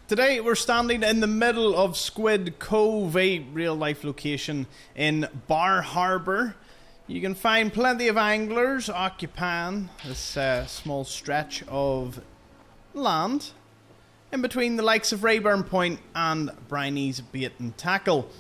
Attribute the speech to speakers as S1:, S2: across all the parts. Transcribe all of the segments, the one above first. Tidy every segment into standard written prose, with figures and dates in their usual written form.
S1: Today we're standing in the middle of Squid Cove, a real-life location in Bar Harbour. You can find plenty of anglers occupying this small stretch of land in between the likes of Rayburn Point and Briney's Bait and Tackle.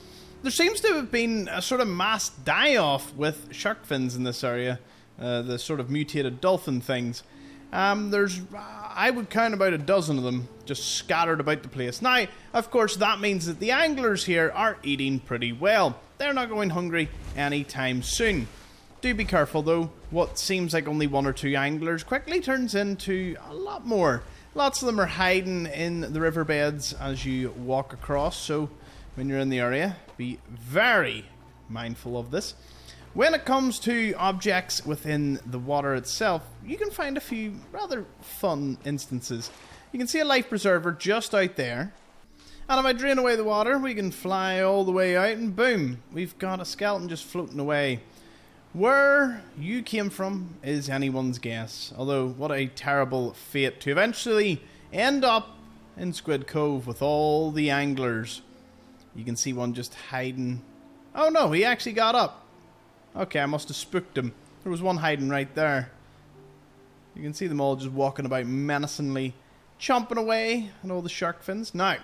S1: There seems to have been a sort of mass die-off with shark fins in this area, the sort of mutated dolphin things. There's, I would count about a dozen of them just scattered about the place. Now, of course, that means that the anglers here are eating pretty well. They're not going hungry anytime soon. Do be careful though. What seems like only one or two anglers quickly turns into a lot more. Lots of them are hiding in the riverbeds as you walk across, so when you're in the area, be very mindful of this. When it comes to objects within the water itself, you can find a few rather fun instances. You can see a life preserver just out there. And if I drain away the water, we can fly all the way out and boom, we've got a skeleton just floating away. Where you came from is anyone's guess. Although, what a terrible fate to eventually end up in Squid Cove with all the anglers. You can see one just hiding. Oh no, he actually got up. Okay, I must have spooked him. There was one hiding right there. You can see them all just walking about menacingly, chomping away at all the shark fins. Now,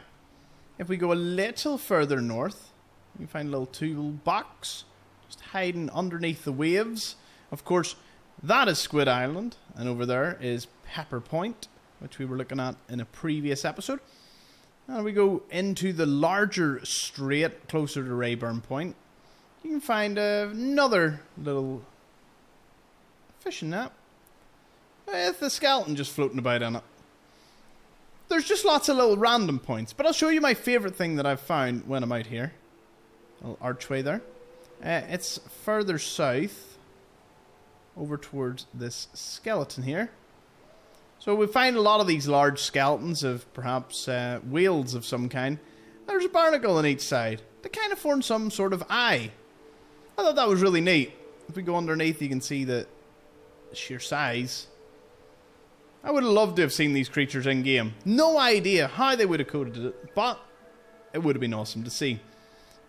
S1: if we go a little further north, you find a little toolbox just hiding underneath the waves. Of course, that is Squid Island, and over there is Pepper Point, which we were looking at in a previous episode. And we go into the larger strait closer to Rayburn Point. You can find another little fishing net with a skeleton just floating about in it. There's just lots of little random points, but I'll show you my favourite thing that I've found when I'm out here. A little archway there. It's further south, over towards this skeleton here. So we find a lot of these large skeletons of perhaps whales of some kind. There's a barnacle on each side. They kind of form some sort of eye. I thought that was really neat. If we go underneath, you can see the sheer size. I would have loved to have seen these creatures in game. No idea how they would have coded it, but it would have been awesome to see.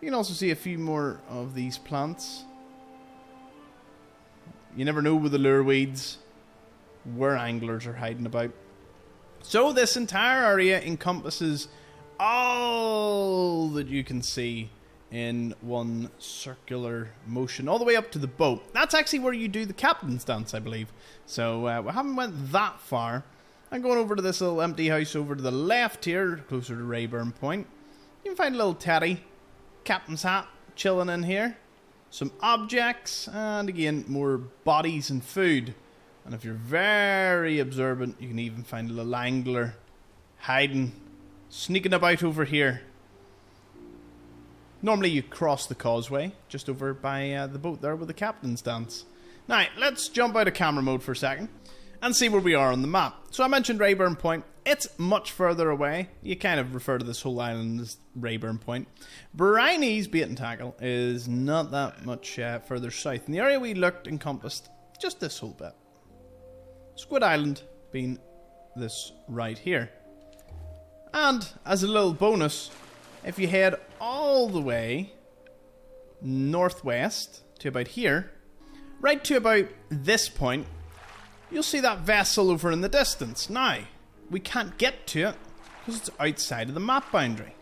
S1: You can also see a few more of these plants. You never know with the lure weeds where anglers are hiding about. So this entire area encompasses all that you can see in one circular motion, all the way up to the boat. That's actually where you do the captain's dance, I believe. So we haven't went that far. I'm going over to this little empty house over to the left here, closer to Rayburn Point. You can find a little teddy, captain's hat, chilling in here. Some objects, and again, more bodies and food. And if you're very observant, you can even find a little angler hiding, sneaking about over here. Normally you cross the causeway, just over by the boat there with the captain's dance. Now, let's jump out of camera mode for a second and see where we are on the map. So I mentioned Rayburn Point. It's much further away. You kind of refer to this whole island as Rayburn Point. Briney's Bait and Tackle is not that much further south. And the area we looked encompassed just this whole bit. Squid Island being this right here. And as a little bonus, if you head all the way northwest to about here, right to about this point, you'll see that vessel over in the distance. Now, we can't get to it because it's outside of the map boundary.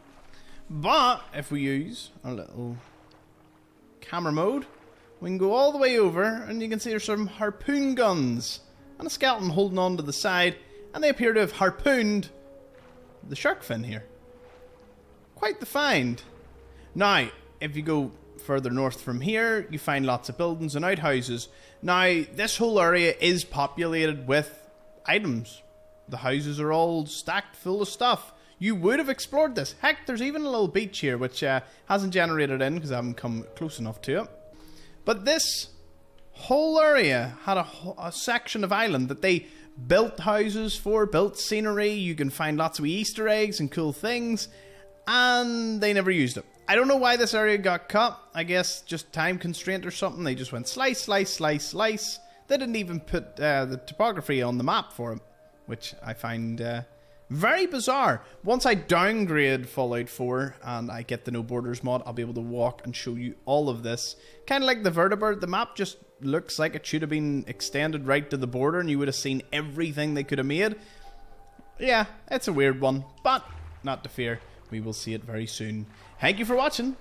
S1: But if we use a little camera mode, we can go all the way over and you can see there's some harpoon guns and a skeleton holding on to the side, and they appear to have harpooned the shark fin here. Quite the find. Now, if you go further north from here, you find lots of buildings and outhouses. Now, this whole area is populated with items. The houses are all stacked full of stuff. You would have explored this. Heck, there's even a little beach here, which hasn't generated in because I haven't come close enough to it. But this whole area had a section of island that they built houses for, built scenery. You can find lots of Easter eggs and cool things, and they never used it. I don't know why this area got cut. I guess just time constraint or something. They just went slice, slice, slice, slice. They didn't even put the topography on the map for it, which I find Very bizarre. Once I downgrade Fallout 4 and I get the No Borders mod, I'll be able to walk and show you all of this. Kind of like the Vertibird, the map just looks like it should have been extended right to the border and you would have seen everything they could have made. Yeah, it's a weird one, but not to fear. We will see it very soon. Thank you for watching.